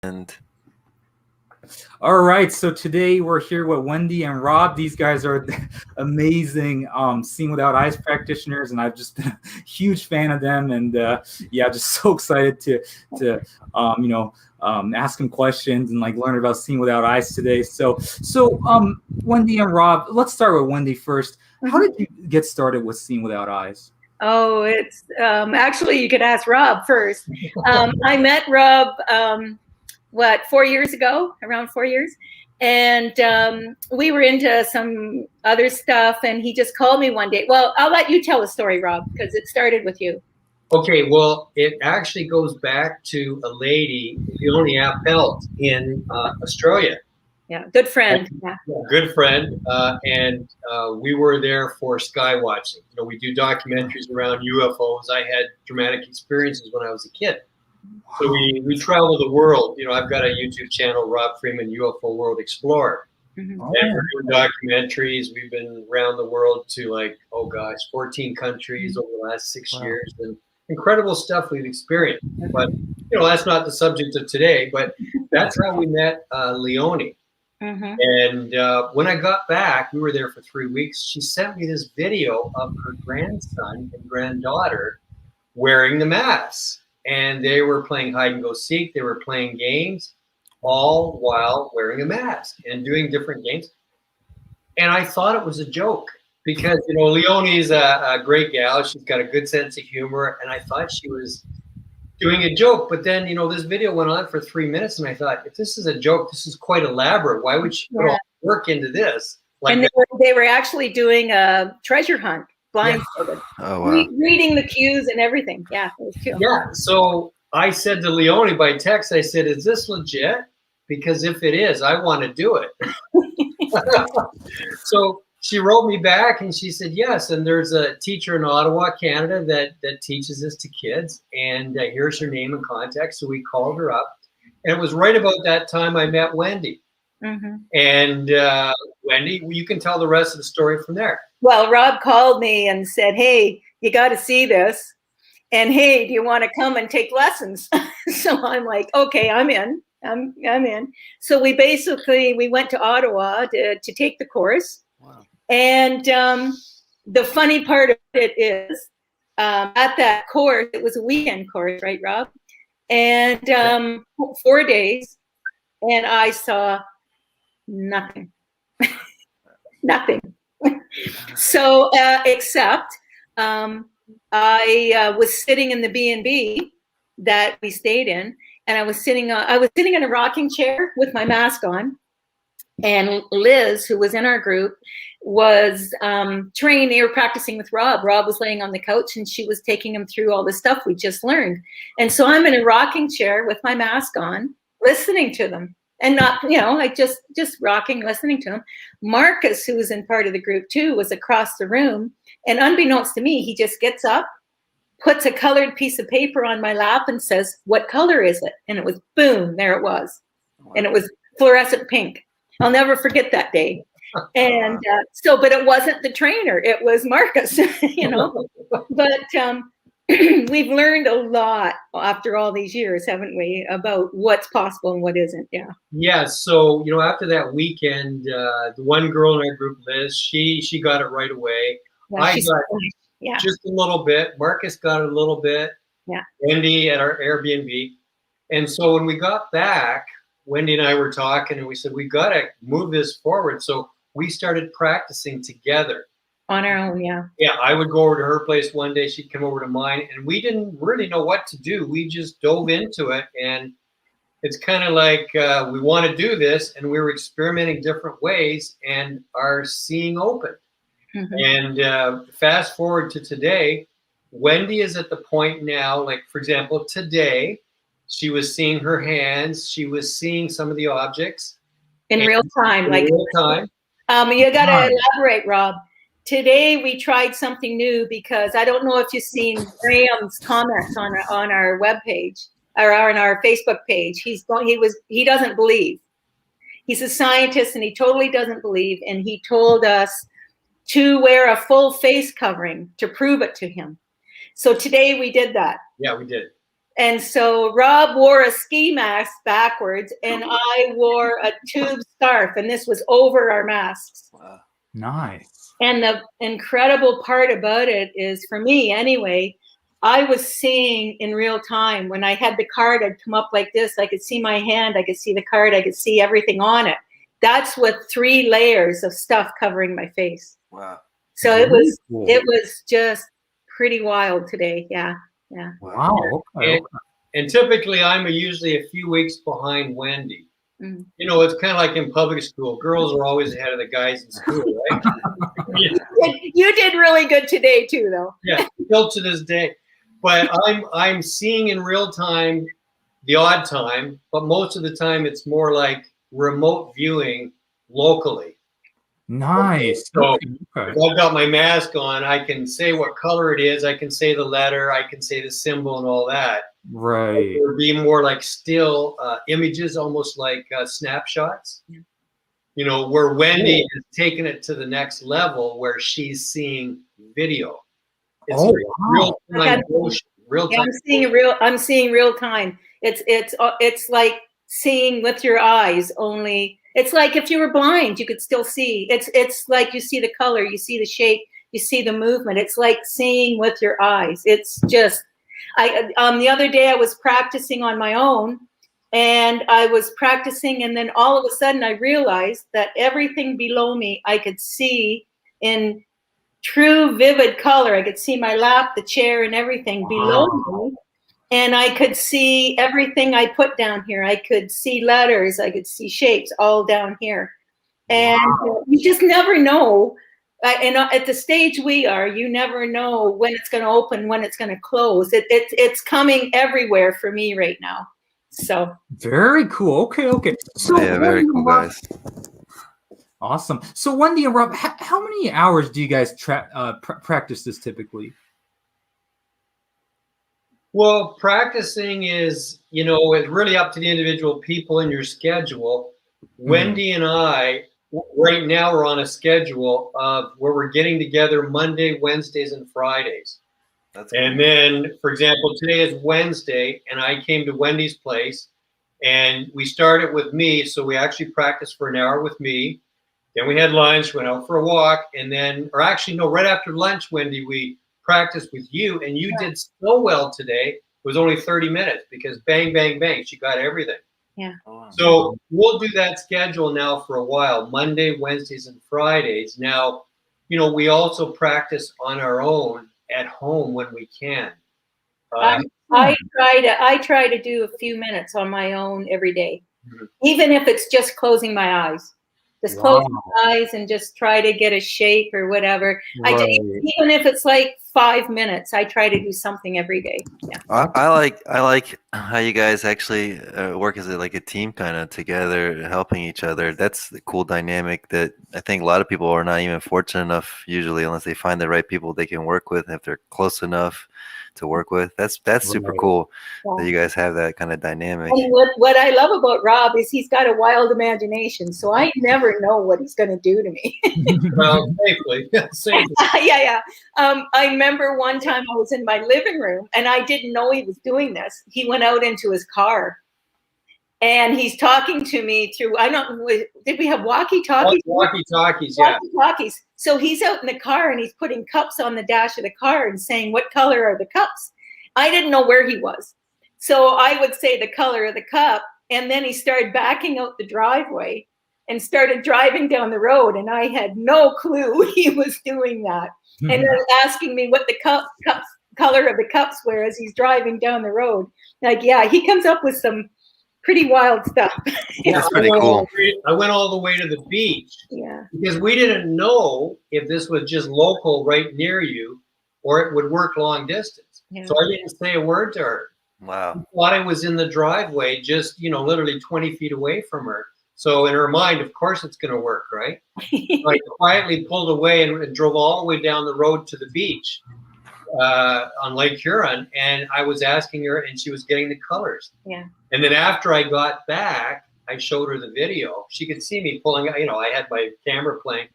And all right, so today we're here with Wendy and Rob. These guys are amazing Seeing Without Eyes practitioners, and I've just been a huge fan of them. And yeah, just so excited to ask them questions and like learn about Seeing Without Eyes today. So Wendy and Rob, let's start with Wendy first. How did you get started with Seeing Without Eyes? Oh, it's actually, you could ask Rob first. I met Rob 4 years ago, around 4 years, and we were into some other stuff, and he just called me one day. Well, I'll let you tell the story, Rob, because it started with you. Okay, well, it actually goes back to a lady, Leonie Appelt, in Australia. Yeah, good friend. Yeah. Good friend, and we were there for sky watching. You know, we do documentaries around UFOs. I had dramatic experiences when I was a kid. So we travel the world. You know, I've got a YouTube channel, Rob Freeman UFO World Explorer. Mm-hmm. And we're doing documentaries. We've been around the world to 14 countries over the last 6 years. And incredible stuff we've experienced. But, you know, that's not the subject of today. But that's how we met Leonie. Mm-hmm. And when I got back, we were there for 3 weeks. She sent me this video of her grandson and granddaughter wearing the masks. And they were playing hide and go seek. They were playing games, all while wearing a mask and doing different games. And I thought it was a joke because, you know, Leonie's a great gal. She's got a good sense of humor. And I thought she was doing a joke. But then, you know, this video went on for 3 minutes. And I thought, if this is a joke, this is quite elaborate. Why would she put all the work into this? And they were actually doing a treasure hunt. Blindfolded. oh wow, reading the cues and everything. Yeah, it was cool. Yeah. So I said to Leonie by text, I said, "Is this legit? Because if it is, I want to do it." So she wrote me back and she said, "Yes." And there's a teacher in Ottawa, Canada, that teaches this to kids. And here's her name and contact. So we called her up, and it was right about that time I met Wendy. Mm-hmm. And Wendy, you can tell the rest of the story from there. Well, Rob called me and said, "Hey, you got to see this. And hey, do you want to come and take lessons?" So I'm like, okay, I'm in. I'm in. So we went to Ottawa to take the course. wow. And the funny part of it is at that course, it was a weekend course, right, Rob? And 4 days, and I saw nothing. Nothing. So except I was sitting in the B&B that we stayed in, and I was sitting in a rocking chair with my mask on, and Liz, who was in our group, was trained. They were practicing with Rob. Rob was laying on the couch, and she was taking him through all the stuff we just learned. And so I'm in a rocking chair with my mask on, listening to them. And not, you know, like just rocking, listening to him. Marcus, who was in part of the group too, was across the room. And unbeknownst to me, he just gets up, puts a colored piece of paper on my lap and says, "What color is it?" And it was boom, there it was. Wow. And it was fluorescent pink. I'll never forget that day. And but it wasn't the trainer, it was Marcus, you know. But we've learned a lot after all these years, haven't we, about what's possible and what isn't? Yeah. Yeah. So, you know, after that weekend, the one girl in our group, Liz, she got it right away. Yeah, I got just a little bit. Marcus got it a little bit. Yeah. Wendy at our Airbnb. And so when we got back, Wendy and I were talking, and we said, we got to move this forward. So we started practicing together. On our own, yeah. Yeah, I would go over to her place one day. She'd come over to mine, and we didn't really know what to do. We just dove into it, and it's kind of like we want to do this, and we were experimenting different ways, and our seeing opened. Mm-hmm. And fast forward to today, Wendy is at the point now, like, for example, today, she was seeing her hands. She was seeing some of the objects. In real time. In real time. You got to elaborate, Rob. Today we tried something new because I don't know if you've seen Graham's comments on our webpage or on our Facebook page. He doesn't believe. He's a scientist and he totally doesn't believe. And he told us to wear a full face covering to prove it to him. So today we did that. Yeah, we did. And so Rob wore a ski mask backwards, and I wore a tube scarf, and this was over our masks. Wow. Nice. And the incredible part about it is, for me anyway, I was seeing in real time. When I had the card, I'd come up like this. I could see my hand. I could see the card. I could see everything on it. That's with 3 layers of stuff covering my face. Wow. So Very it cool. was just pretty wild today. Yeah. Yeah. Wow. Okay. And typically, I'm usually a few weeks behind Wendy. Mm. You know, it's kind of like in public school. Girls are always ahead of the guys in school, right? You did really good today too, though. Yeah, still to this day. But I'm seeing in real time the odd time, but most of the time it's more like remote viewing locally. Nice. So Okay. if I've got my mask on, I can say what color it is. I can say the letter. I can say the symbol and all that. Right. It would be more like still images, almost like snapshots. Yeah. You know, where Wendy is taking it to the next level, where she's seeing video. It's Oh, real wow. time motion, real Yeah, time. I'm seeing real time. It's like seeing with your eyes. Only it's like if you were blind, you could still see. It's like you see the color, you see the shape, you see the movement. It's like seeing with your eyes. It's just. The other day I was practicing on my own, and I was practicing, and then all of a sudden I realized that everything below me I could see in true vivid color. I could see my lap, the chair, and everything below me, and I could see everything I put down here. I could see letters, I could see shapes all down here, and you just never know. And at the stage we are, you never know when it's going to open, when it's going to close. It's coming everywhere for me right now. So Very cool. Okay. So Yeah, very Wendy cool, and Rob- guys. Awesome. So Wendy and Rob, how many hours do you guys practice this typically? Well, practicing is, you know, it's really up to the individual people and your schedule. Wendy and I, right now, we're on a schedule of where we're getting together Monday, Wednesdays, and Fridays. That's And then, for example, today is Wednesday, and I came to Wendy's place, and we started with me. So we actually practiced for an hour with me. Then we had lunch, went out for a walk, and then, or actually, no, right after lunch, Wendy, we practiced with you, and you did so well today. It was only 30 minutes because bang, bang, bang, she got everything. yeah. So we'll do that schedule now for a while, Monday, Wednesdays, and Fridays. Now, you know, we also practice on our own at home when we can. I try to do a few minutes on my own every day, Mhm. even if it's just closing my eyes. Just close my eyes and just try to get a shape or whatever. Right. Even if it's like 5 minutes, I try to do something every day. Yeah. I like how you guys actually work as like a team, kind of together, helping each other. That's the cool dynamic that I think a lot of people are not even fortunate enough usually, unless they find the right people they can work with, if they're close enough to work with. That's super cool that you guys have that kind of dynamic. And what I love about Rob is he's got a wild imagination, so I never know what he's going to do to me. Well, safely. Safely. Yeah. I remember one time I was in my living room and I didn't know he was doing this. He went out into his car and he's talking to me through, I don't know, did we have walkie-talkies? Walkie-talkies, yeah. Walkie-talkies. So he's out in the car and he's putting cups on the dash of the car and saying, what color are the cups? I didn't know where he was. So I would say the color of the cup. And then he started backing out the driveway and started driving down the road. And I had no clue he was doing that. And then asking me what the color of the cups were as he's driving down the road. Like, yeah, he comes up with some pretty wild stuff. That's pretty cool. I went all the way to the beach. Yeah. Because we didn't know if this was just local right near you or it would work long distance. Yeah. So I didn't say a word to her. Wow. I thought I was in the driveway just, you know, literally 20 feet away from her. So in her mind, of course it's going to work, right? So I quietly pulled away and drove all the way down the road to the beach on Lake Huron. And I was asking her and she was getting the colors. Yeah. And then after I got back, I showed her the video. She could see me pulling, you know, I had my camera playing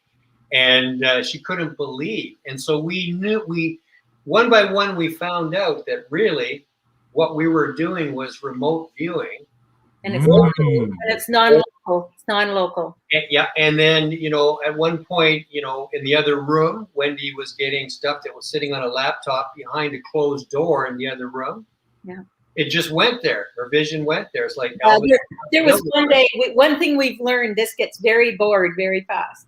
and she couldn't believe. And so we knew, one by one, we found out that really what we were doing was remote viewing. And it's non-local. It's non-local. And then, you know, at one point, you know, in the other room, Wendy was getting stuff that was sitting on a laptop behind a closed door in the other room. Yeah. It just went there. Her vision went there. It's like there was one day. One thing we've learned: this gets very bored very fast.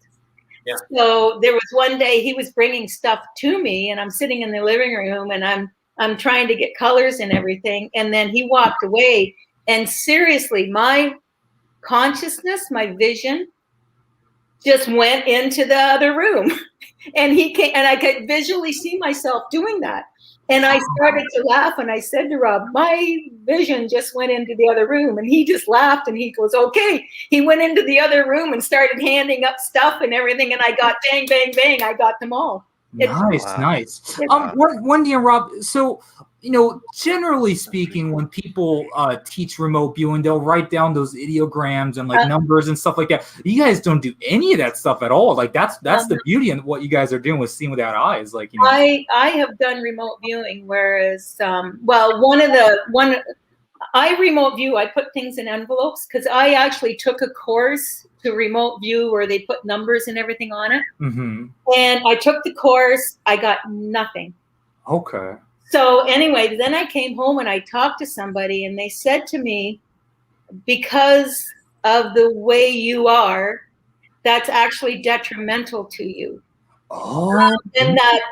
Yeah. So there was one day he was bringing stuff to me, and I'm sitting in the living room, and I'm trying to get colors and everything, and then he walked away. And seriously, my consciousness, my vision, just went into the other room, and he came, and I could visually see myself doing that. And I started to laugh, and I said to Rob, my vision just went into the other room. And he just laughed, and he goes, okay. He went into the other room and started handing up stuff and everything, and I got bang, bang, bang. I got them all. Nice. Wendy and Rob, so, you know, generally speaking, when people teach remote viewing, they'll write down those ideograms and like numbers and stuff like that. You guys don't do any of that stuff at all. Like that's the beauty in what you guys are doing with Seeing Without Eyes. Like, you know, I have done remote viewing, whereas I remote view. I put things in envelopes because I actually took a course to remote view where they put numbers and everything on it. Mm-hmm. And I took the course. I got nothing. Okay. So anyway, then I came home and I talked to somebody, and they said to me, because of the way you are, that's actually detrimental to you. Oh. And that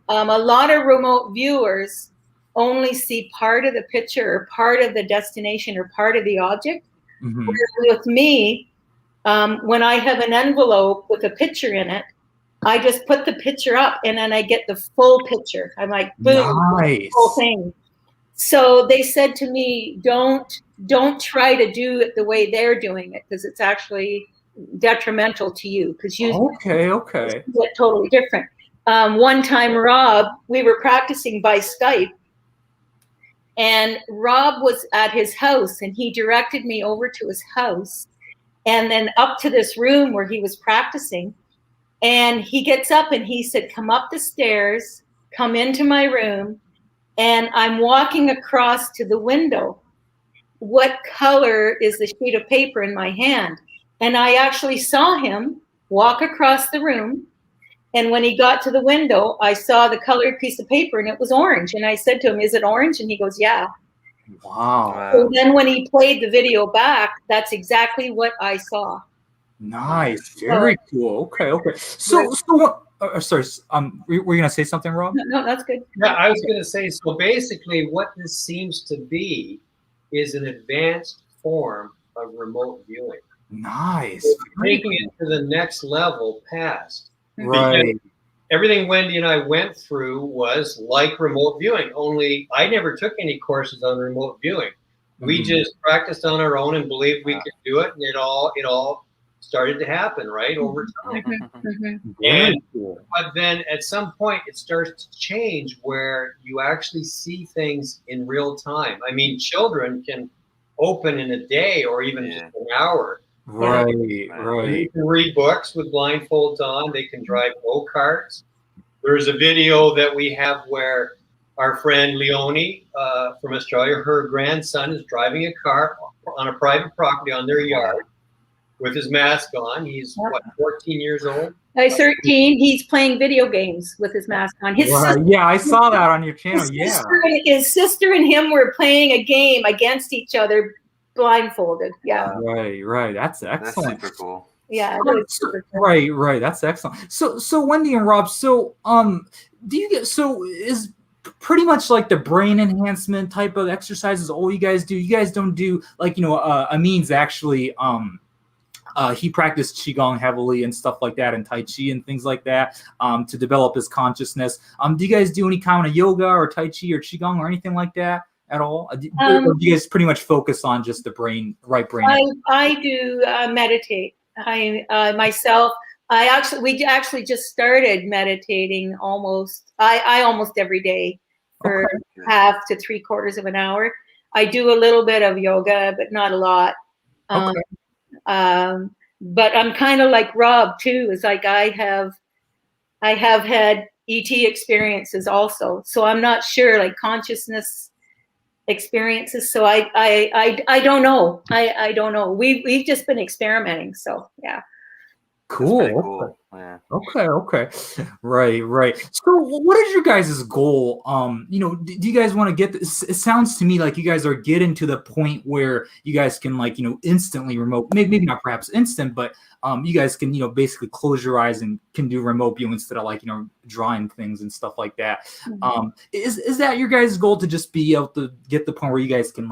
a lot of remote viewers only see part of the picture or part of the destination or part of the object. Mm-hmm. With me, when I have an envelope with a picture in it, I just put the picture up, and then I get the full picture. I'm like, boom, nice. whole thing. So they said to me, don't try to do it the way they're doing it, because it's actually detrimental to you. Because you get totally different. One time, Rob, we were practicing by Skype, and Rob was at his house, and he directed me over to his house, and then up to this room where he was practicing. And he gets up and he said, come up the stairs, come into my room. And I'm walking across to the window. What color is the sheet of paper in my hand? And I actually saw him walk across the room. And when he got to the window, I saw the colored piece of paper, and it was orange. And I said to him, is it orange? And he goes, yeah. Wow. So then when he played the video back, that's exactly what I saw. Nice. Very cool. Okay. So sorry. Were you gonna say something, Rob? No, that's good. Yeah, I was gonna say, so basically what this seems to be is an advanced form of remote viewing. Nice. Taking it to the next level past. Right. Because everything Wendy and I went through was like remote viewing, only I never took any courses on remote viewing. We just practiced on our own and believed we could do it, and it all started to happen, right, over time. And but then at some point it starts to change where you actually see things in real time. I mean, children can open in a day or even just an hour. Right. You can read books with blindfolds on. They can drive go-karts. There's a video that we have where our friend Leonie from Australia, her grandson is driving a car on a private property on their yard with his mask on. He's, 14 years old? He's 13. He's playing video games with his mask on. Yeah, I saw that on your channel. His sister and him were playing a game against each other, blindfolded. Yeah. Right. That's excellent. That's super cool. Yeah. Right. That's excellent. So Wendy and Rob, is pretty much like the brain enhancement type of exercises all you guys do? You guys don't do like, Amin's actually he practiced Qigong heavily and stuff like that, and Tai Chi and things like that to develop his consciousness. Do you guys do any kind of yoga or Tai Chi or Qigong or anything like that at all? Or do you guys pretty much focus on just the right brain? I do meditate. We actually just started meditating almost every day for half to 3/4 of an hour. I do a little bit of yoga, but not a lot. But I'm kind of like Rob too. It's like I have had ET experiences also. So I'm not sure, like consciousness experiences. So I don't know. I don't know. We've just been experimenting. So yeah. Cool. That's pretty cool. Yeah. Okay. Right. So what is your guys' goal? Do you guys want to get this? It sounds to me like you guys are getting to the point where you guys can instantly remote, maybe not perhaps instant, but you guys can, basically close your eyes and can do remote view instead of drawing things and stuff like that. Mm-hmm. Is that your guys' goal, to just be able to get the point where you guys can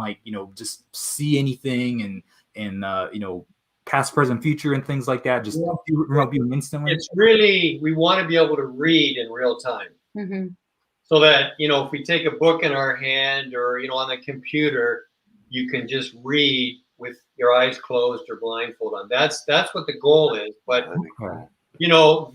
just see anything and past, present, future, and things like that? Just do remote viewing instantly. It's really, we want to be able to read in real time. Mm-hmm. So that, if we take a book in our hand or, on the computer, you can just read with your eyes closed or blindfold on. That's what the goal is. But,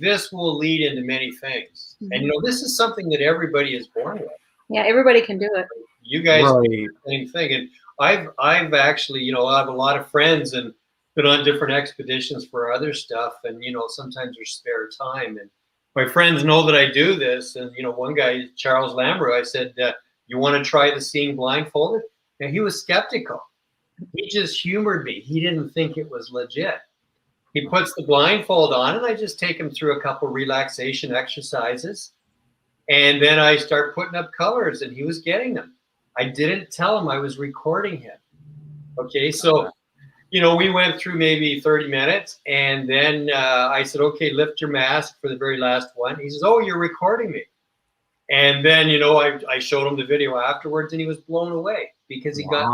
this will lead into many things. Mm-hmm. And, this is something that everybody is born with. Yeah, everybody can do it. You guys do the same thing. And I've actually, I have a lot of friends and been on different expeditions for other stuff. And, sometimes there's spare time. And my friends know that I do this. And, one guy, Charles Lambert, I said, you want to try the seeing blindfolded? And he was skeptical. He just humored me. He didn't think it was legit. He puts the blindfold on and I just take him through a couple relaxation exercises. And then I start putting up colors and he was getting them. I didn't tell him I was recording him. Okay, so, we went through maybe 30 minutes and then I said, okay, lift your mask for the very last one. He says, oh, you're recording me. And then, I showed him the video afterwards and he was blown away because he got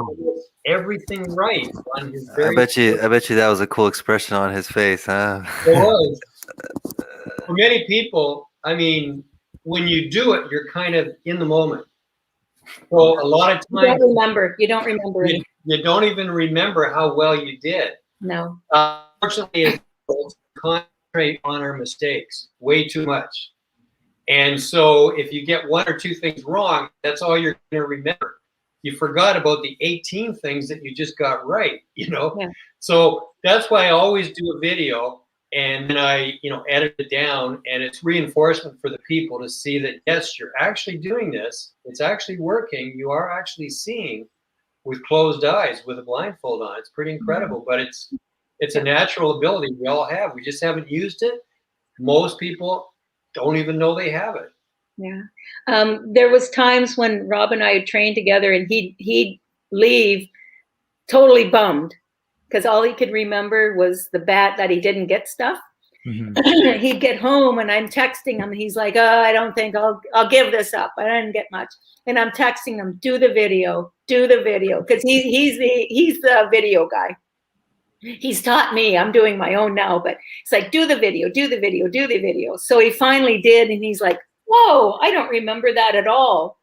everything right on his very. I bet you that was a cool expression on his face, huh? It was. For many people, I mean, when you do it, you're kind of in the moment. So a lot of times you don't remember it. You don't even remember how well you did. No. Unfortunately, it's concentrate on our mistakes way too much. And so if you get one or two things wrong, that's all you're going to remember. You forgot about the 18 things that you just got right, Yeah. So that's why I always do a video and then I, edit it down, and it's reinforcement for the people to see that, yes, you're actually doing this. It's actually working. You are actually seeing with closed eyes with a blindfold on. It's pretty incredible, but it's a natural ability we all have. We just haven't used it. Most people don't even know they have it. Yeah. There was times when Rob and I had trained together and he'd leave totally bummed because all he could remember was the bat that he didn't get stuff. Mm-hmm. He'd get home and I'm texting him. He's like, oh, I don't think I'll give this up. I didn't get much. And I'm texting him, do the video. Because he's the video guy. He's taught me. I'm doing my own now, but it's like, do the video. So he finally did. And he's like, whoa, I don't remember that at all.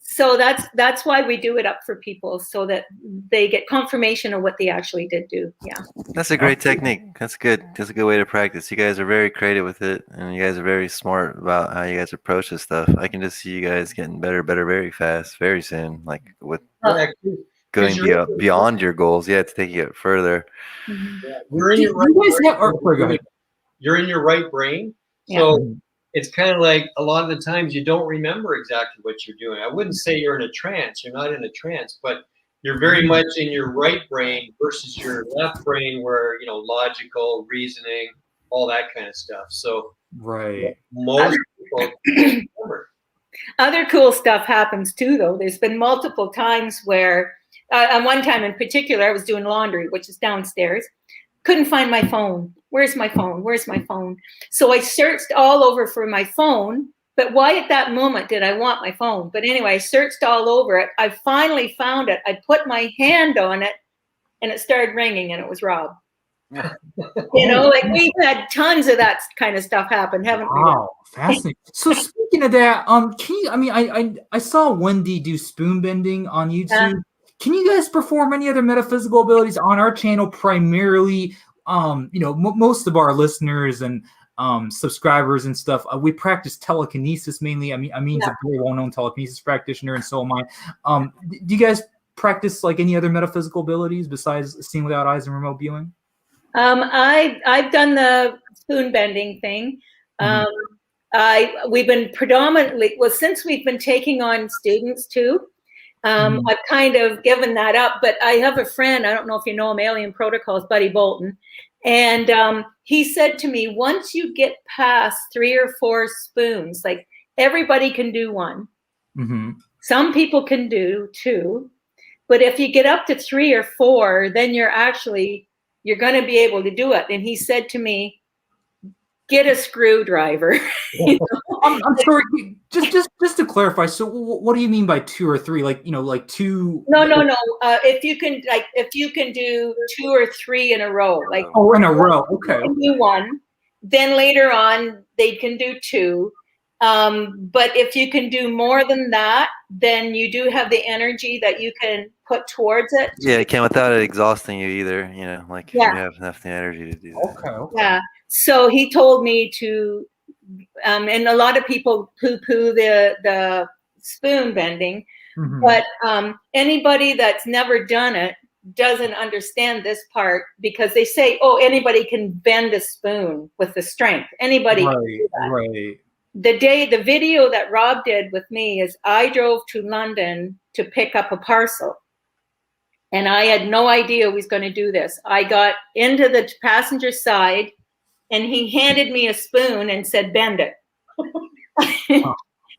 So that's why we do it up for people, so that they get confirmation of what they actually did do. Yeah. That's a great technique. That's good. That's a good way to practice. You guys are very creative with it, and you guys are very smart about how you guys approach this stuff. I can just see you guys getting better very fast, very soon, like with going beyond your goals. Yeah, to take you further. Mm-hmm. Yeah. You're in your right brain. So it's kind of like a lot of the times you don't remember exactly what you're doing. I wouldn't say you're in a trance. You're not in a trance, but you're very much in your right brain versus your left brain where, logical, reasoning, all that kind of stuff. So most people don't remember. Other cool stuff happens too, though. There's been multiple times where, and one time in particular, I was doing laundry, which is downstairs. Couldn't find my phone. Where's my phone? So I searched all over for my phone, but why at that moment did I want my phone? But anyway, I searched all over it. I finally found it. I put my hand on it and it started ringing and it was Rob. We've had tons of that kind of stuff happen, haven't we? Wow, fascinating. So speaking of that, I saw Wendy do spoon bending on YouTube. Can you guys perform any other metaphysical abilities on our channel? Primarily, most of our listeners and subscribers and stuff, we practice telekinesis mainly. I mean, a very well-known telekinesis practitioner, and so am I. Do you guys practice like any other metaphysical abilities besides seeing without eyes and remote viewing? I've done the spoon bending thing. We've been predominantly, since we've been taking on students too. I've kind of given that up, but I have a friend, I don't know if you know him, Alien Protocols, Buddy Bolton. And he said to me, once you get past 3 or 4 spoons, like everybody can do one. Some people can do 2. But if you get up to 3 or 4, then you're going to be able to do it. And he said to me, get a screwdriver. You know? I'm sorry, just to clarify. So what do you mean by 2 or 3? Like, like 2? No. If you can do 2 or 3 in a row, like in a row. Okay. Do 1, then later on they can do 2. But if you can do more than that, then you do have the energy that you can put towards it. Yeah, it can without it exhausting you either. Like if you have enough energy to do that. Okay. Yeah. So he told me to, and a lot of people poo-poo the spoon bending, but anybody that's never done it doesn't understand this part, because they say, oh, anybody can bend a spoon with the strength. Anybody can do that. Right. The video that Rob did with me is I drove to London to pick up a parcel. And I had no idea he was going to do this. I got into the passenger side and he handed me a spoon and said, bend it.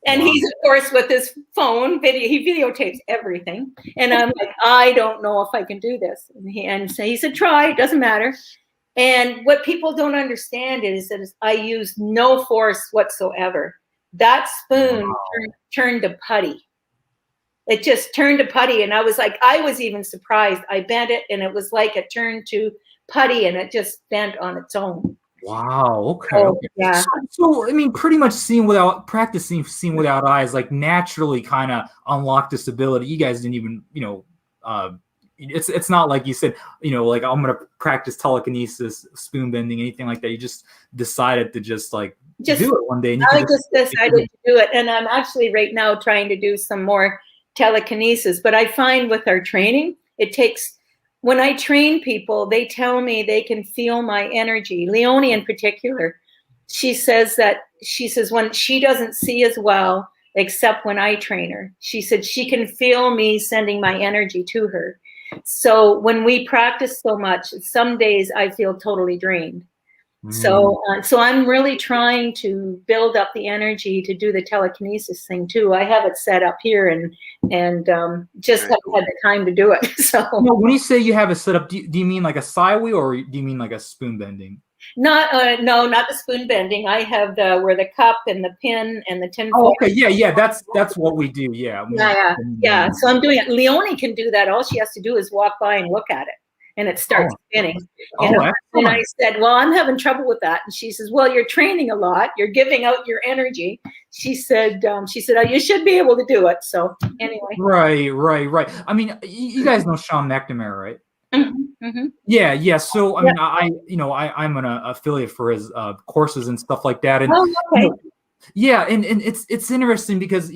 And he's, of course, with his phone, he videotapes everything. And I'm like, I don't know if I can do this. And so he said, try, it doesn't matter. And what people don't understand is that I used no force whatsoever. That spoon turned to putty. It just turned to putty. And I was like, I was even surprised. I bent it and it was like it turned to putty and it just bent on its own. Wow. Okay. Yeah. So I mean, pretty much seeing without eyes, like naturally kind of unlocked this ability. You guys didn't even, it's not like you said, like I'm going to practice telekinesis, spoon bending, anything like that. You just decided to just do it one day. And I just decided to do it. And I'm actually right now trying to do some more telekinesis. But I find with our training, when I train people, they tell me they can feel my energy. Leonie in particular, she says when she doesn't see as well, except when I train her, she said she can feel me sending my energy to her. So when we practice so much, some days I feel totally drained. So I'm really trying to build up the energy to do the telekinesis thing too. I have it set up here and just haven't had the time to do it. So when you say you have it set up, do you mean like a Siwi or do you mean like a spoon bending? No, not the spoon bending. I have where the cup and the pin and the tin. Oh, okay, yeah, that's what we do. Yeah. So I'm doing it. Leonie can do that. All she has to do is walk by and look at it, and it starts spinning. And I said, well, I'm having trouble with that. And she says, well, you're training a lot. You're giving out your energy. She said, oh, you should be able to do it. So anyway. Right. I mean, you guys know Sean McNamara, right? Mm-hmm. Yeah. So I mean, I'm an affiliate for his courses and stuff like that. And yeah, and it's interesting because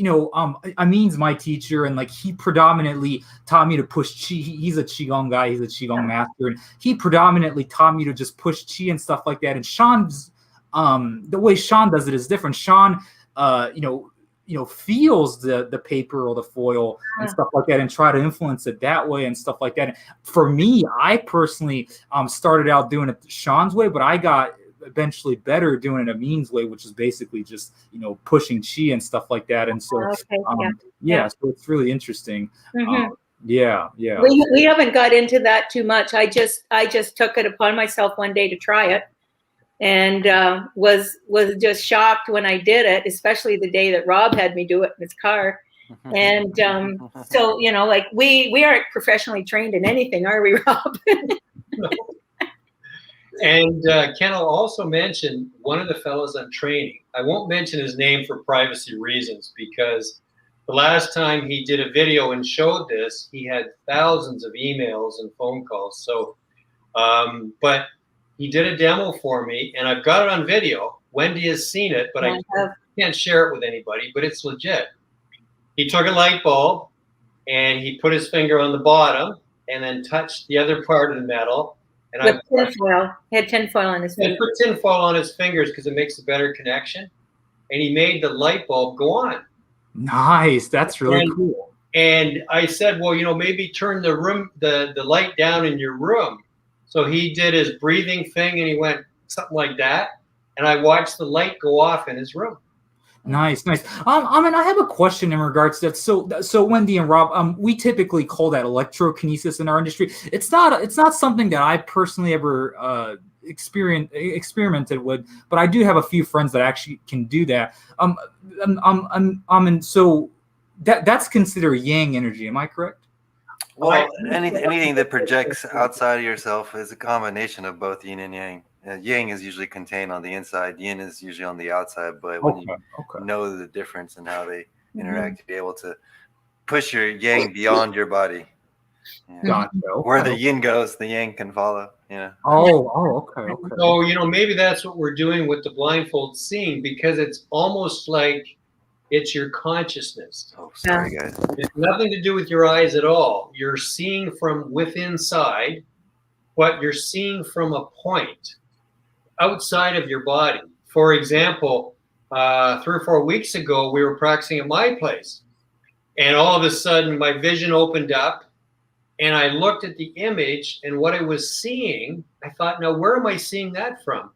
Amin's my teacher, and like he predominantly taught me to push chi. He's a qigong guy. He's a qigong master, and he predominantly taught me to just push chi and stuff like that. And Sean's the way Sean does it is different. Sean, feels the paper or the foil and stuff like that and try to influence it that way and stuff like that. And for me, I personally started out doing it Sean's way, but I got eventually better doing it Amin's way, which is basically just pushing chi and stuff like that. And so so it's really interesting. Yeah. We haven't got into that too much. I just took it upon myself one day to try it, and was just shocked when I did it, especially the day that Rob had me do it in his car. And so like we aren't professionally trained in anything, are we, Rob? And Ken will also mention one of the fellows I'm training. I won't mention his name for privacy reasons, because the last time he did a video and showed this, he had thousands of emails and phone calls. So, but he did a demo for me, and I've got it on video. Wendy has seen it, but I can't share it with anybody, but it's legit. He took a light bulb, and he put his finger on the bottom, and then touched the other part of the metal. And with tinfoil. He had tinfoil on his fingers. He put tinfoil on his fingers because it makes a better connection. And he made the light bulb go on. Nice. That's really cool. And I said, well, maybe turn the light down in your room. So he did his breathing thing and he went something like that. And I watched the light go off in his room. Nice. I have a question in regards to that. So Wendy and Rob, we typically call that electrokinesis in our industry. It's not something that I personally ever experimented with, but I do have a few friends that actually can do that. And so that's considered yang energy. Am I correct? Well, anything that projects outside of yourself is a combination of both yin and yang. Yang is usually contained on the inside. Yin is usually on the outside. But when you know the difference and how they interact, to be able to push your yang beyond your body. Gotcha. Where the yin goes, the yang can follow. Yeah. Okay. So maybe that's what we're doing with the blindfold seeing, because it's almost like it's your consciousness. Oh, sorry, guys. It's nothing to do with your eyes at all. You're seeing from within inside, but you're seeing from a point outside of your body. For example, 3 or 4 weeks ago, we were practicing at my place, and all of a sudden my vision opened up and I looked at the image, and what I was seeing, I thought, now where am I seeing that from?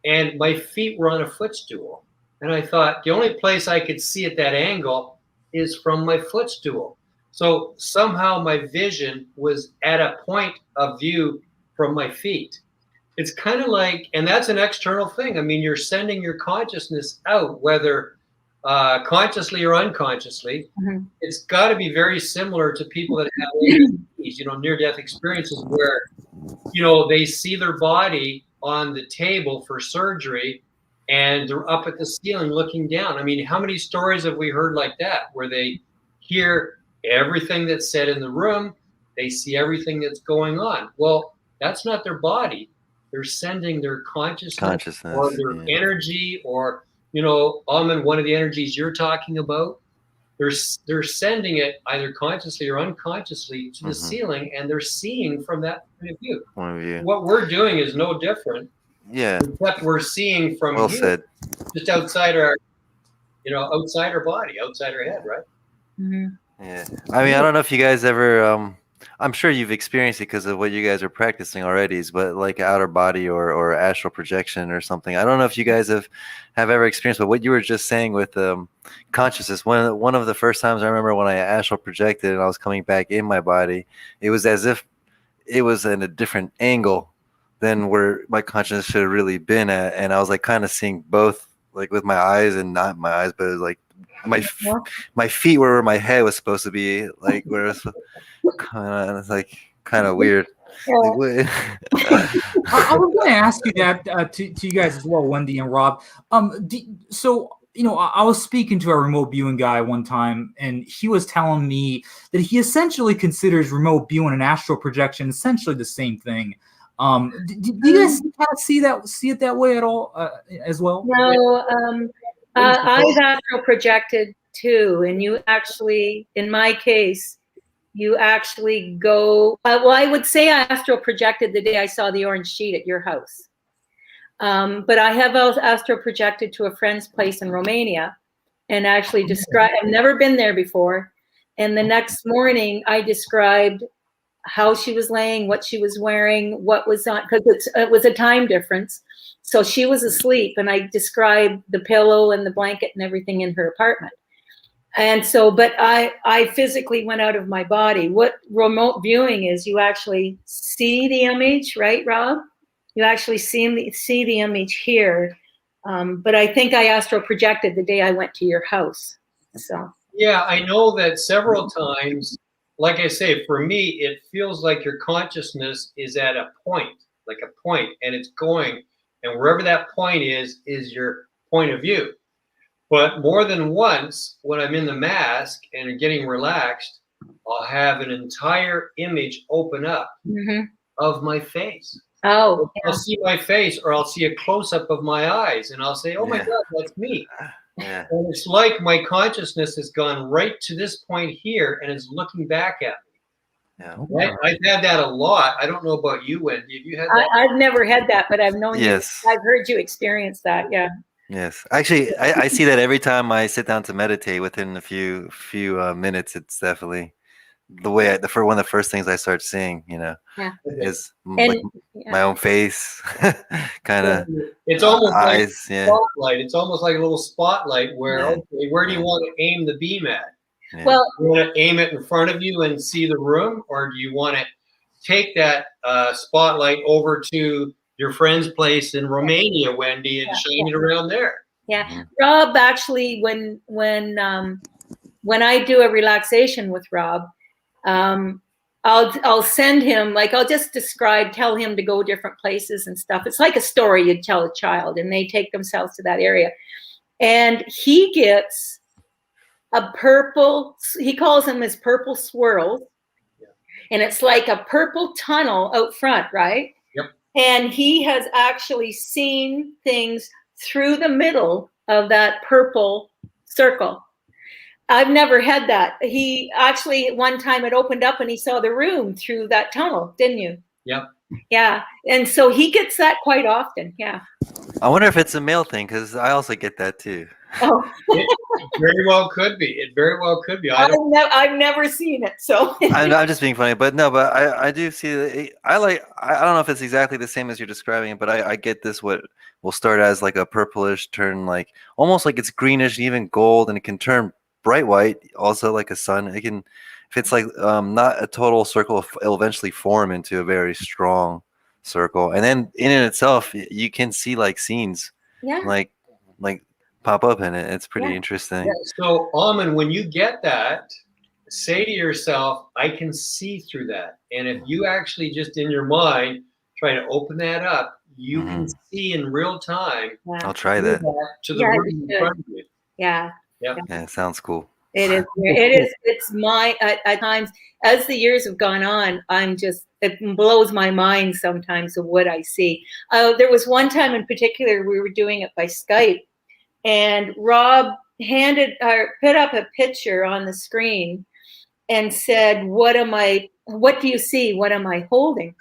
And my feet were on a footstool. And I thought the only place I could see at that angle is from my footstool. So somehow my vision was at a point of view from my feet. It's kind of like, and that's an external thing. I mean, you're sending your consciousness out, whether consciously or unconsciously. Mm-hmm. It's got to be very similar to people that have near-death experiences where, they see their body on the table for surgery and they're up at the ceiling looking down. I mean, how many stories have we heard like that, where they hear everything that's said in the room, they see everything that's going on? Well, that's not their body. They're sending their consciousness or their energy, or, Almond, one of the energies you're talking about, they're sending it either consciously or unconsciously to the ceiling, and they're seeing from that point of view. What we're doing is no different. Yeah. Except we're seeing from just outside our, outside our body, outside our head, right? Mm-hmm. Yeah. I mean, I don't know if you guys ever, I'm sure you've experienced it because of what you guys are practicing already, but like outer body or astral projection or something. I don't know if you guys have ever experienced, but what you were just saying with consciousness, one of the first times I remember when I astral projected and I was coming back in my body, it was as if it was in a different angle than where my consciousness should have really been at. And I was like kind of seeing both, like with my eyes and not my eyes, but it was like my feet were where my head was supposed to be, like where it was it's like kind of weird. Like, I was going to ask you that to you guys as well, Wendy and Rob. I was speaking to a remote viewing guy one time, and he was telling me that he essentially considers remote viewing and astral projection essentially the same thing. Do you guys kind of see it that way at all as well? No, I've astral projected too, and you actually, in my case, you actually go. I would say I astral projected the day I saw the orange sheet at your house, but I have astral projected to a friend's place in Romania, and actually described. I've never been there before, and the next morning I described how she was laying, what she was wearing, what was on, because it was a time difference. So she was asleep, and I described the pillow and the blanket and everything in her apartment. And so, but I physically went out of my body. What remote viewing is, you actually see the image, right, Rob? You actually see the image here. But I think I astral projected the day I went to your house. So. Yeah, I know that several times. Like I say, for me, it feels like your consciousness is at a point, and it's going, and wherever that point is your point of view. But more than once, when I'm in the mask and getting relaxed, I'll have an entire image open up of my face. Oh, yeah. I'll see my face, or I'll see a close-up of my eyes, and I'll say, oh my God, that's me. Yeah. And it's like my consciousness has gone right to this point here and is looking back at me. Yeah. Right? I've had that a lot. I don't know about you, Wendy. Have you had that? I've never had that, but I've known Yes. you. I've heard you experience that. Yeah. Yes, actually, I see that every time I sit down to meditate. Within a few minutes, it's definitely the way the for one of the first things I start seeing. Yeah. Is like And yeah. my own face, kind of It's almost like a eyes. Yeah, spotlight. It's almost like a little spotlight where, Yeah. okay, where do you Yeah. want to aim the beam at? yeah. Well, You want to aim it in front of you and see the room, or do you want to take that spotlight over to your friend's place in Romania, Wendy, and shine it around there? yeah. Mhm. Rob actually, when I do a relaxation with Rob, I'll send him, like, I'll just tell him to go different places and stuff. It's like a story you'd tell a child, and they take themselves to that area. And he gets a purple, he calls them his purple swirls. Yeah. And it's like a purple tunnel out front, right? Yep. And he has actually seen things through the middle of that purple circle. I've never had that. He actually, one time it opened up and he saw the room through that tunnel, didn't you? Yep. Yeah. And so he gets that quite often. Yeah. I wonder if it's a male thing, because I also get that too. Oh, It very well could be. It very well could be. I've never seen it. So I'm just being funny, but no, but I do see that. I don't know if it's exactly the same as you're describing it, but I get this. What will start as like a purplish, turn like almost like it's greenish, even gold, and it can turn bright white, also like a sun. It can, if it's like not a total circle, it'll eventually form into a very strong circle, and then in itself, you can see like scenes, yeah. like pop up in it. It's pretty interesting. Yeah. So, Almond, when you get that, say to yourself, I can see through that. And if you actually just in your mind try to open that up, you can see in real time. Yeah. I'll try that. To the room in front of you. Yeah. Yep. Yeah, it sounds cool. It is. It is. It's my, at times, as the years have gone on, it blows my mind sometimes of what I see. There was one time in particular, we were doing it by Skype, and Rob put up a picture on the screen and said, what do you see? What am I holding?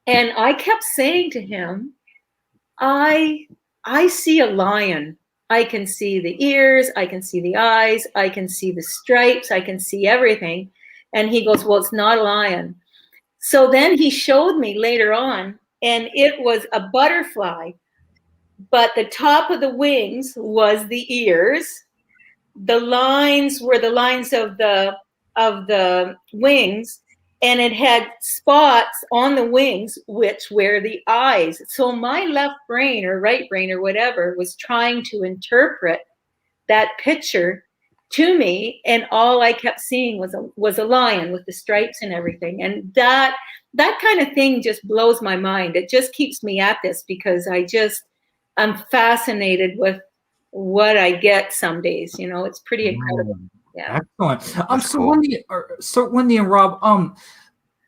And I kept saying to him, I see a lion. I can see the ears, I can see the eyes, I can see the stripes, I can see everything. And he goes, well, it's not a lion. So then he showed me later on, and it was a butterfly, but the top of the wings was the ears. The lines were the lines of the wings, and it had spots on the wings, which were the eyes. So my left brain or right brain or whatever was trying to interpret that picture to me, and all I kept seeing was a lion with the stripes and everything. And that kind of thing just blows my mind. It just keeps me at this, because I'm fascinated with what I get some days. It's pretty incredible. Yeah. Excellent. So cool. Wendy and Rob,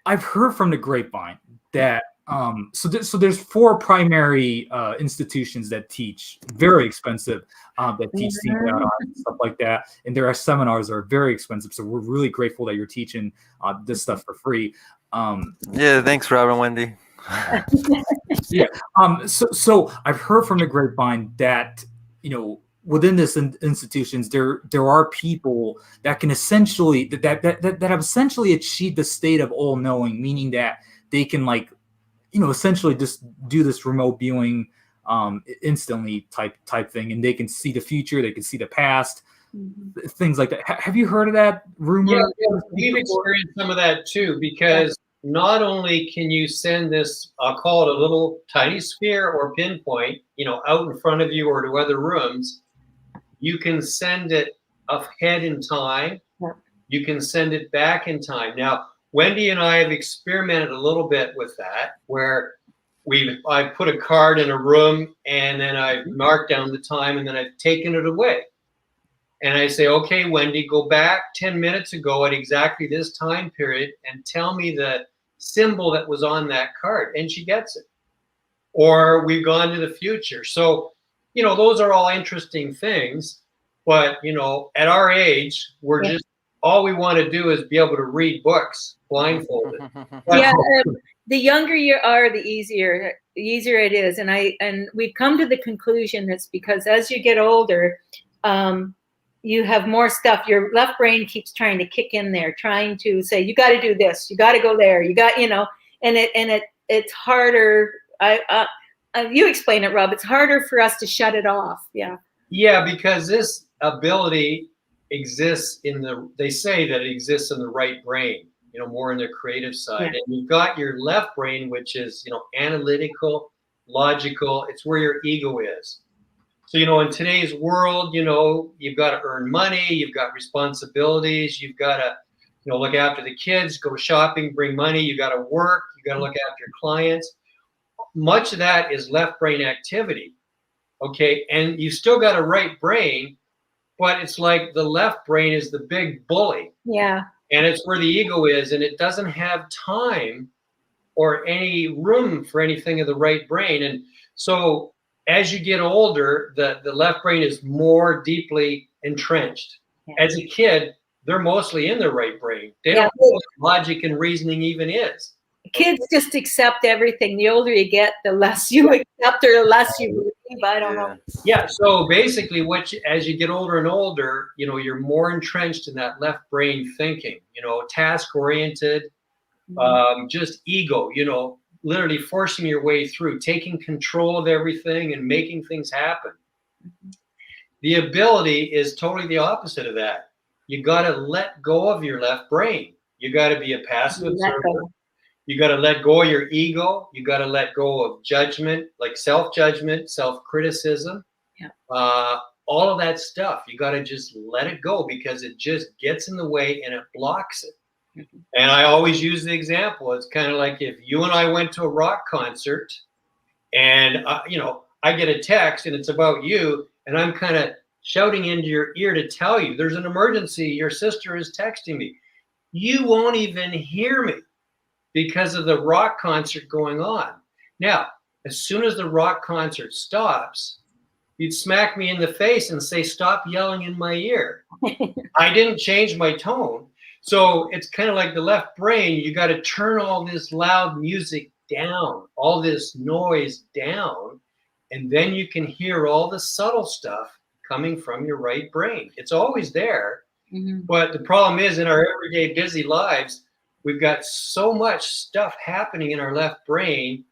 I've heard from the grapevine that so there's 4 primary institutions that teach, very expensive, that teach seeing without eyes and stuff like that, and there are seminars that are very expensive. So we're really grateful that you're teaching this stuff for free. Yeah, thanks, Rob and Wendy. Yeah. So I've heard from the grapevine that within this institutions, there are people that can essentially that have essentially achieved the state of all knowing, meaning that they can essentially just do this remote viewing instantly type thing, and they can see the future, they can see the past, things like that. Have you heard of that rumor? Yeah, we've experienced some of that too, because not only can you send this, I'll call it a little tiny sphere or pinpoint, out in front of you or to other rooms, you can send it ahead in time. Yeah. You can send it back in time. Now, Wendy and I have experimented a little bit with that, where I've put a card in a room, and then I've marked down the time, and then I've taken it away. And I say, okay, Wendy, go back 10 minutes ago at exactly this time period and tell me the symbol that was on that card. And she gets it. Or we've gone to the future. So, those are all interesting things. But, at our age, we're just, all we want to do is be able to read books blindfolded. Yeah, the younger you are, the easier the easier it is. And we've come to the conclusion that's because as you get older, you have more stuff. Your left brain keeps trying to kick in there, trying to say, you got to do this, you got to go there, you got, you know, and it's harder. You explain it, Rob. It's harder for us to shut it off. Yeah. Yeah, because this ability exists they say that it exists in the right brain, you know, more in the creative side. Yeah. And you've got your left brain, which is, you know, analytical, logical. It's where your ego is. So, you know, in today's world, you know, you've got to earn money, you've got responsibilities, you've got to, you know, look after the kids, go shopping, bring money, you got to work, you got to look after your clients. Much of that is left brain activity. Okay. And you still got a right brain, but it's like the left brain is the big bully. Yeah. And it's where the ego is, and it doesn't have time or any room for anything of the right brain. And so as you get older, the left brain is more deeply entrenched. Yeah. As a kid, they're mostly in their right brain. They don't know what logic and reasoning even is. Kids just accept everything. The older you get, the less you accept or the less you believe. I don't know. Yeah. So basically, as you get older and older, you know, you're more entrenched in that left brain thinking, you know, task oriented, just ego, you know, literally forcing your way through, taking control of everything and making things happen. The ability is totally the opposite of that. You got to let go of your left brain. You got to be a passive observer. You got to let go of your ego. You got to let go of judgment, like self-judgment, self-criticism, all of that stuff. You got to just let it go because it just gets in the way and it blocks it. And I always use the example. It's kind of like if you and I went to a rock concert and, you know, I get a text and it's about you and I'm kind of shouting into your ear to tell you there's an emergency. Your sister is texting me. You won't even hear me because of the rock concert going on. Now, as soon as the rock concert stops, you'd smack me in the face and say, stop yelling in my ear. I didn't change my tone. So it's kind of like the left brain. You got to turn all this loud music down, all this noise down, and then you can hear all the subtle stuff coming from your right brain. It's always there. But the problem is in our everyday busy lives, we've got so much stuff happening in our left brain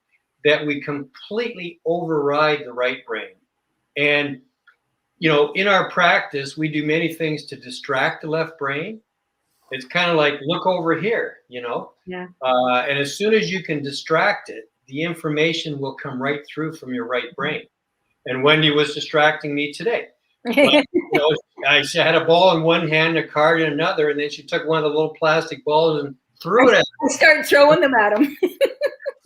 that we completely override the right brain. And, you know, in our practice, we do many things to distract the left brain. It's kind of like, look over here, you know? Yeah. And as soon as you can distract it, the information will come right through from your right brain. And Wendy was distracting me today. But, you know, I had a ball in one hand, a card in another, and then she took one of the little plastic balls and threw it at me. I started throwing them at him.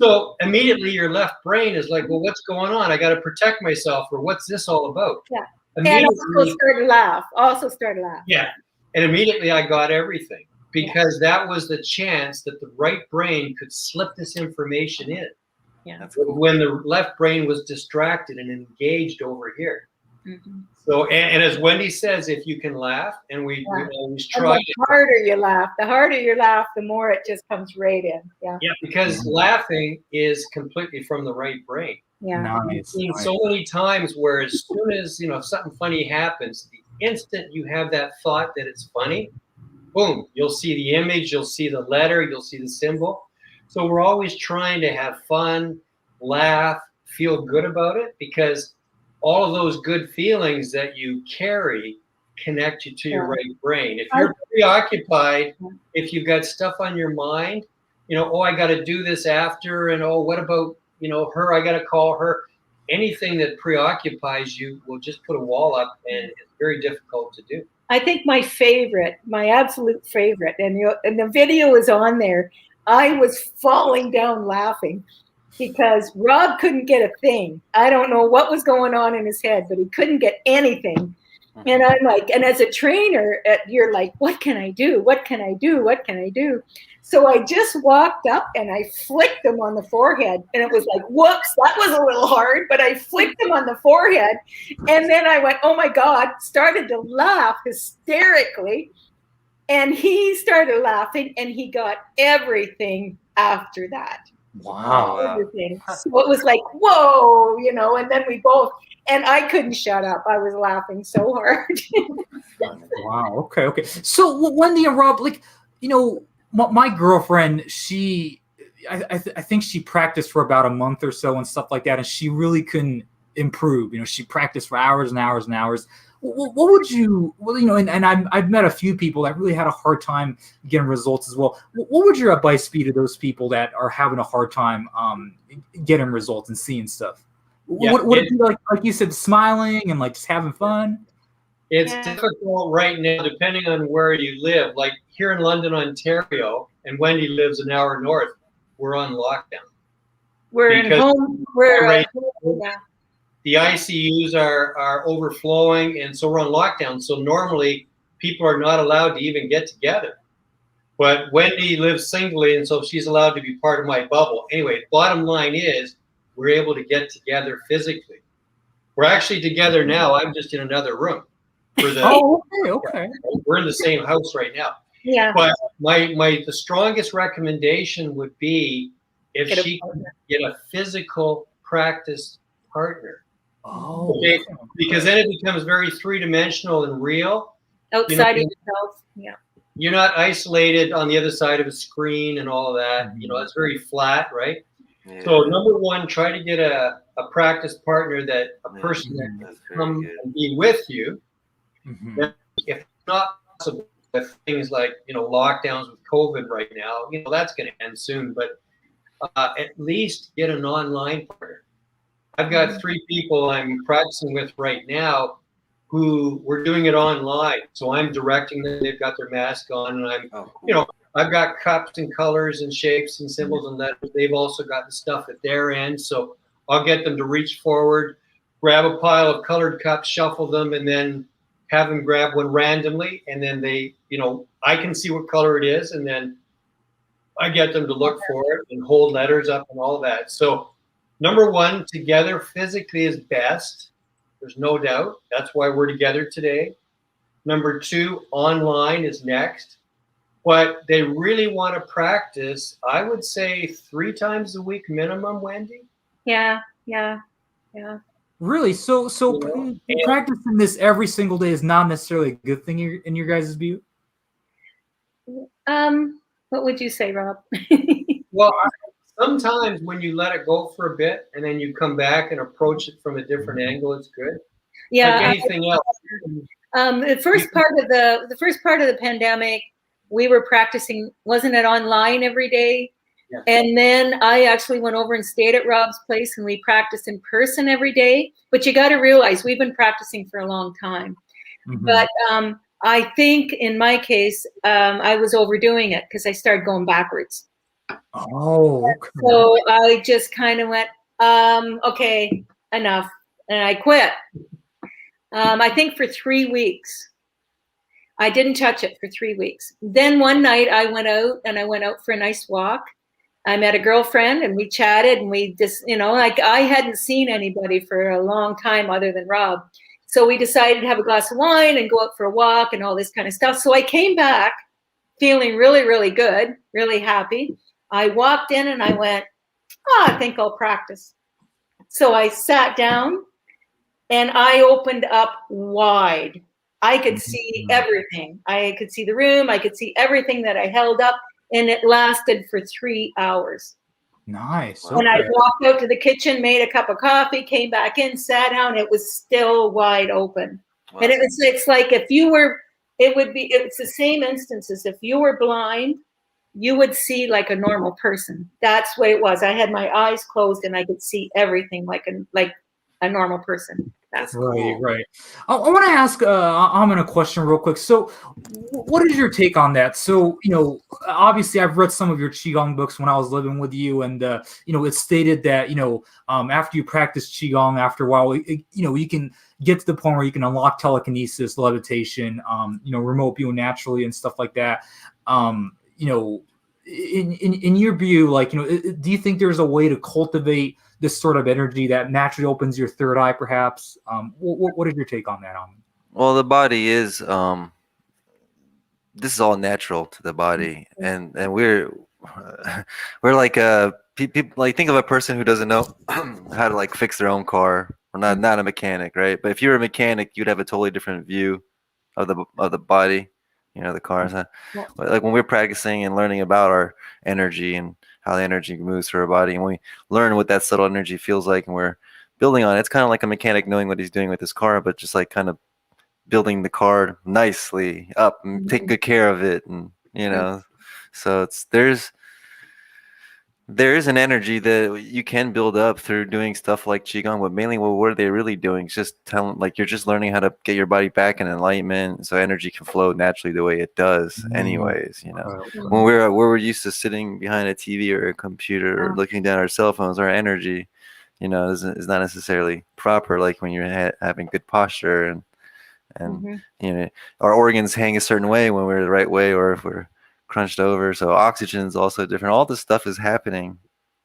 So immediately your left brain is like, well, what's going on? I got to protect myself, or what's this all about? Yeah. And also started to laugh. Yeah. And immediately I got everything because that was the chance that the right brain could slip this information in. Yeah. When the left brain was distracted and engaged over here. So, and as Wendy says, if you can laugh, and we always try. And the harder you laugh, the more it just comes right in. Yeah. Yeah, because laughing is completely from the right brain. Yeah. I've seen so many times where as soon as, you know, something funny happens, the instant you have that thought that it's funny, boom, you'll see the image, you'll see the letter, you'll see the symbol. So we're always trying to have fun, laugh, feel good about it, because all of those good feelings that you carry connect you to your right brain. If you're preoccupied, if you've got stuff on your mind, you know, oh, I got to do this after, and oh, what about, you know, her, I got to call her. Anything that preoccupies you will just put a wall up, and it's very difficult to do. I think my absolute favorite, and the video is on there. I was falling down laughing because Rob couldn't get a thing. I don't know what was going on in his head, but he couldn't get anything. And I'm like, and as a trainer, you're like, what can I do? What can I do? What can I do? So I just walked up and I flicked him on the forehead. And it was like, whoops, that was a little hard, but I flicked him on the forehead. And then I went, oh my God, started to laugh hysterically. And he started laughing and he got everything after that. Wow. everything. So it was like, whoa, you know, and then we both, and I couldn't shut up. I was laughing so hard. Wow. Okay. Okay. So Wendy and Rob, like, you know, my girlfriend, I think she practiced for about a month or so and stuff like that, and she really couldn't improve. You know, she practiced for hours and hours and hours. What would you, well, you know, and I've met a few people that really had a hard time getting results as well. What would your advice be to those people that are having a hard time getting results and seeing stuff? Yeah, What would it be like you said, smiling and like just having fun? It's Yeah. difficult right now, depending on where you live. Like here in London, Ontario, and Wendy lives an hour north, we're on lockdown. We're in Because home. We're at home. Yeah. the ICUs are overflowing, and so we're on lockdown. So normally people are not allowed to even get together. But Wendy lives singly, and so she's allowed to be part of my bubble. Anyway, bottom line is we're able to get together physically. We're actually together now. I'm just in another room. For the, Okay. We're in the same house right now. Yeah. But the strongest recommendation would be if she can get a physical practice partner. Oh, Okay, because then it becomes very three-dimensional and real. Outside of yourself. Yeah. You're not isolated on the other side of a screen and all of that. Mm-hmm. You know, it's very flat, right? Yeah. So number one, try to get a practice partner, that a person that can That's very come good. and be with you. Mm-hmm. If not possible with things like, you know, lockdowns with COVID right now, you know, that's going to end soon. But at least get an online partner. I've got 3 people I'm practicing with right now who we're doing it online. So I'm directing them. They've got their mask on, and I'm, Oh, cool. you know, I've got cups and colors and shapes and symbols and letters. They've also got the stuff at their end. So I'll get them to reach forward, grab a pile of colored cups, shuffle them, and then have them grab one randomly. And then they, you know, I can see what color it is. And then I get them to look for it and hold letters up and all that. So number one, together physically is best. There's no doubt. That's why we're together today. Number 2, online is next. But they really want to practice, I would say 3 times a week minimum, Wendy. Yeah. Really? So You know, practicing this every single day is not necessarily a good thing in your guys' view? What would you say, Rob? Well, sometimes when you let it go for a bit and then you come back and approach it from a different angle, it's good. Yeah. Like anything else. The first part of the pandemic, we were practicing, wasn't it online every day? Yeah. And then I actually went over and stayed at Rob's place, and we practiced in person every day. But you got to realize we've been practicing for a long time. Mm-hmm. But I think in my case, I was overdoing it because I started going backwards. Oh, okay. So I just kind of went, okay, enough. And I quit. I think for 3 weeks. I didn't touch it for 3 weeks. Then one night I went out for a nice walk. I met a girlfriend and we chatted, and we just, you know, like I hadn't seen anybody for a long time other than Rob. So we decided to have a glass of wine and go out for a walk and all this kind of stuff. So I came back feeling really, really good, really happy. I walked in and I went, I think I'll practice. So I sat down and I opened up wide. I could see everything. I could see the room. I could see everything that I held up, and it lasted for 3 hours. Nice. Okay. When I walked out to the kitchen, made a cup of coffee, came back in, sat down, it was still wide open. Wow. And it's like if you were, it's the same instance as if you were blind, you would see like a normal person. That's what it was. I had my eyes closed and I could see everything like a normal person. That's right. Right. I want to ask I'm in a question real quick. So what is your take on that? So, you know, obviously I've read some of your Qigong books when I was living with you, and you know, it's stated that, you know, after you practice Qigong, after a while, you know, you can get to the point where you can unlock telekinesis, levitation, you know, remote viewing naturally and stuff like that. You know, in your view, like, you know, do you think there's a way to cultivate this sort of energy that naturally opens your third eye, perhaps? What is your take on that? Well, the body is this is all natural to the body, and we're like people like think of a person who doesn't know how to like fix their own car, or not a mechanic, right? But if you're a mechanic, you'd have a totally different view of the body, the cars. Huh? Yeah. Like when we're practicing and learning about our energy and how the energy moves through our body, and we learn what that subtle energy feels like, and we're building on it. It's kind of like a mechanic knowing what he's doing with his car, but just like kind of building the car nicely up and taking good care of it, and so there is an energy that you can build up through doing stuff like qigong, but mainly what are they really doing? It's just telling, like, you're just learning how to get your body back in enlightenment, so energy can flow naturally the way it does anyways. When we're used to sitting behind a TV or a computer or looking down our cell phones, our energy is not necessarily proper, like when you're having good posture, and our organs hang a certain way when we're the right way, or if we're crunched over. So oxygen is also different. All this stuff is happening,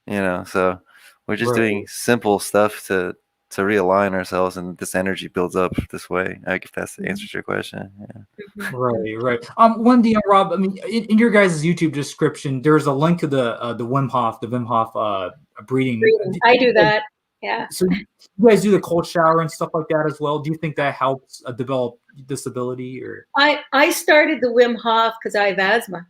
so we're just doing simple stuff to realign ourselves, and this energy builds up this way. I guess that's the answer to your question. Right. Wendy and Rob, I mean, in your guys' YouTube description, there's a link to the Wim Hof breathing. I do that. Yeah. So you guys do the cold shower and stuff like that as well. Do you think that helps develop this ability? Or I started the Wim Hof because I have asthma,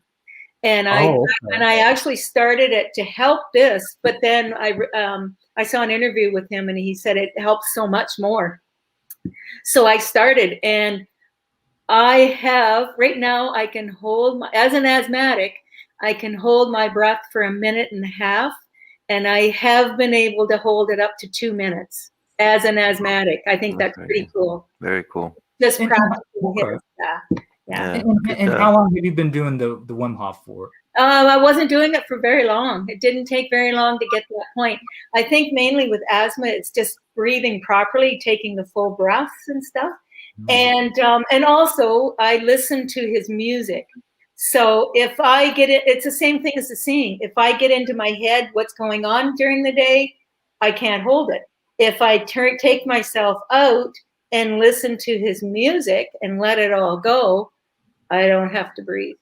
and I actually started it to help this. But then I saw an interview with him, and he said it helps so much more. So I started, and I have right now. I can hold as an asthmatic. I can hold my breath for 1.5 minutes. And I have been able to hold it up to 2 minutes as an asthmatic. I think that's pretty cool. Very cool. Just practicing here. Yeah. And how long have you been doing the Wim Hof for? I wasn't doing it for very long. It didn't take very long to get to that point. I think mainly with asthma, it's just breathing properly, taking the full breaths and stuff. And also I listen to his music. So if I get it, it's the same thing as the seeing. If I get into my head what's going on during the day, I can't hold it. If I take myself out and listen to his music and let it all go, I don't have to breathe.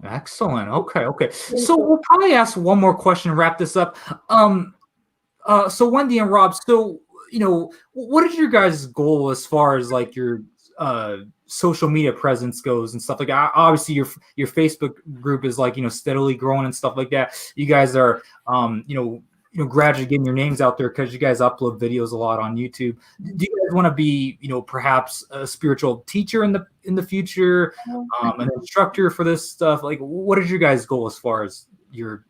Excellent. Okay. So we'll probably ask one more question and wrap this up. So Wendy and Rob, so what is your guys' goal as far as like your social media presence goes and stuff like that? Obviously your Facebook group is like steadily growing and stuff like that. You guys are gradually getting your names out there because you guys upload videos a lot on YouTube. Do you guys want to be perhaps a spiritual teacher in the future, an instructor for this stuff? Like, what is your guys' goal as far as your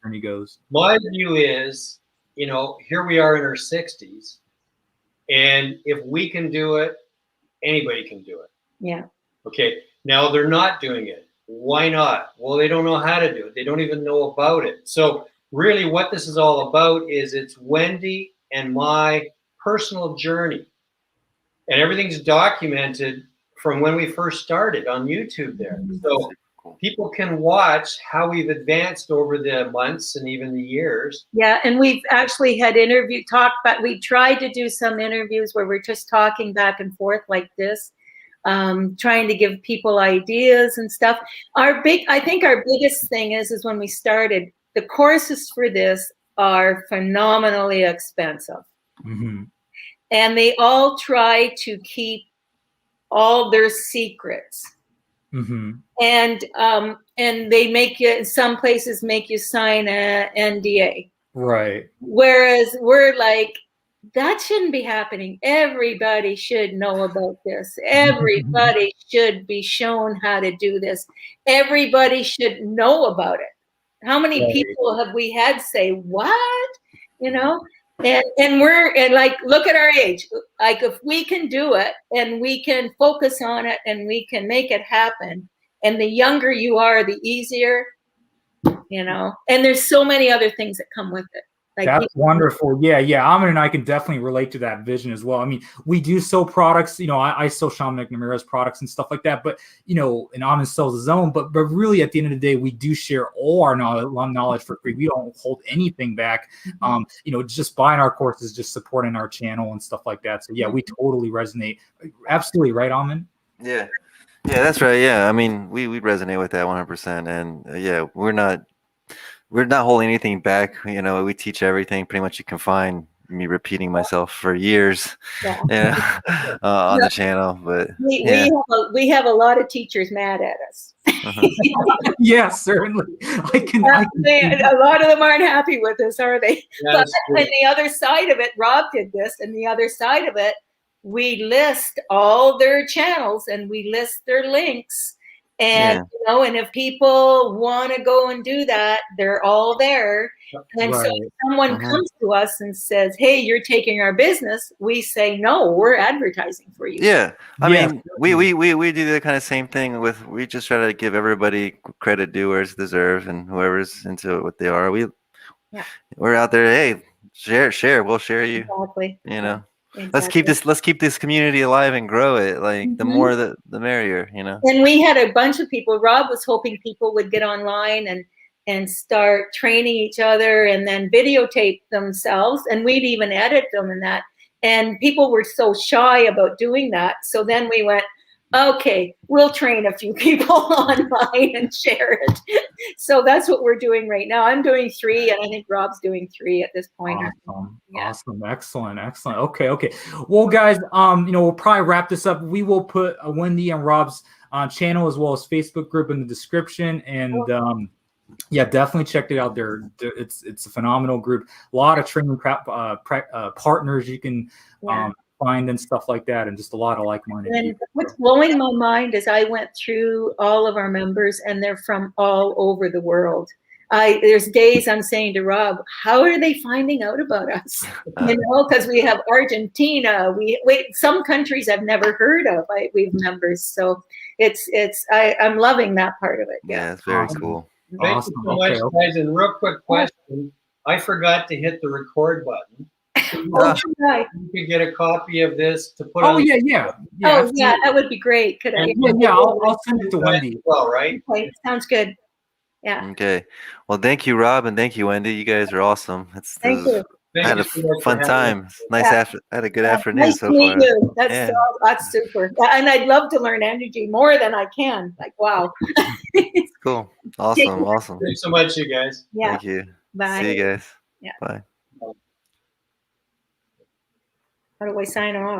journey goes? My view is, here we are in our 60s, and if we can do it, anybody can do it. Yeah. Okay. Now they're not doing it. Why not? Well, they don't know how to do it. They don't even know about it. So really what this is all about is it's Wendy and my personal journey. And everything's documented from when we first started on YouTube there. So people can watch how we've advanced over the months and even the years. Yeah, and we've actually had we tried to do some interviews where we're just talking back and forth like this, trying to give people ideas and stuff. I think our biggest thing is when we started, the courses for this are phenomenally expensive. Mm-hmm. And they all try to keep all their secrets. Mm-hmm. And they make you, some places make you sign a NDA. Right. Whereas we're like, that shouldn't be happening. Everybody should know about this. Everybody should be shown how to do this. Everybody should know about it. How many people have we had say, what? And we're like, look at our age. Like, if we can do it and we can focus on it and we can make it happen, and the younger you are, the easier, and there's so many other things that come with it. Like, that's wonderful. Yeah. Amin and I can definitely relate to that vision as well. I mean, we do sell products, I sell Shaman McNamara's products and stuff like that, but, and Amin sells his own, but really at the end of the day, we do share all our knowledge for free. We don't hold anything back. Just buying our courses, just supporting our channel and stuff like that. So yeah, we totally resonate. Absolutely. Right, Amin? Yeah. Yeah, that's right. Yeah, I mean, we resonate with that 100%, and yeah, we're not holding anything back. You know, we teach everything. Pretty much, you can find me repeating myself for years, Yeah. yeah, on No, the channel. But we, we, yeah, have we have a lot of teachers mad at us. mhm. Yeah, certainly. I can see that. A lot of them aren't happy with us, are they? But That's and true. the other side of it, Rob did this, and the other side of it, we list all their channels and we list their links. And Yeah, you know, and if people want to go and do that, they're all there. And so Right. if someone Uh-huh. comes to us and says, "Hey, you're taking our business," we say, "No, we're advertising for you." yeah. I Yes. mean, we do the kind of same thing with. We just try to give everybody credit due where it's deserved, and whoever's into what they are, Yeah. we're out there. Hey, share. We'll share you. Exactly. You know, Exactly. let's keep this community alive and grow it. Like the Mhm. more the merrier. You know. And we had a bunch of people. Rob was hoping people would get online and start training each other and then videotape themselves, and we'd even edit them and that. And people were so shy about doing that. So then we went, okay, we'll train a few people online and share it. So that's what we're doing right now. I'm doing 3, and I think Rob's doing 3 at this point. Awesome. Yeah. Awesome. Excellent. Okay. Well, guys, we'll probably wrap this up. We will put Wendy and Rob's channel as well as Facebook group in the description, and yeah, definitely check it out. It's a phenomenal group. A lot of training partners you can Yeah. find and stuff like that, and just a lot of like-minded And people. what's blowing my mind is I went through all of our members, and they're from all over the world. There's days I'm saying to Rob, how are they finding out about us? You know, because we have Argentina, we some countries I've never heard of. We have members, so I'm loving that part of it. Yeah, Yeah. it's very Awesome. cool. Thank Awesome. you so much, Okay. guys. And real quick question. I forgot to hit the record button. Oh, right. You could get a copy of this to put Oh on. yeah. Oh yeah, Absolutely. that would be great. Could I? Yeah. I'll send it to Wendy. Well, right? Okay, sounds good. Yeah. Okay. Well, thank you, Rob, and thank you, Wendy. You guys are awesome. Thank you. I had a Thank you so much for fun having time. us. Nice Yeah. I had a good afternoon Nice so to meet far. you. Yeah. That's super. And I'd love to learn energy more than I can. Like, wow. Cool. Awesome. Awesome. Thanks so much, you guys. Yeah. Thank you. Bye. See you guys. Yeah. Bye. How do I sign off?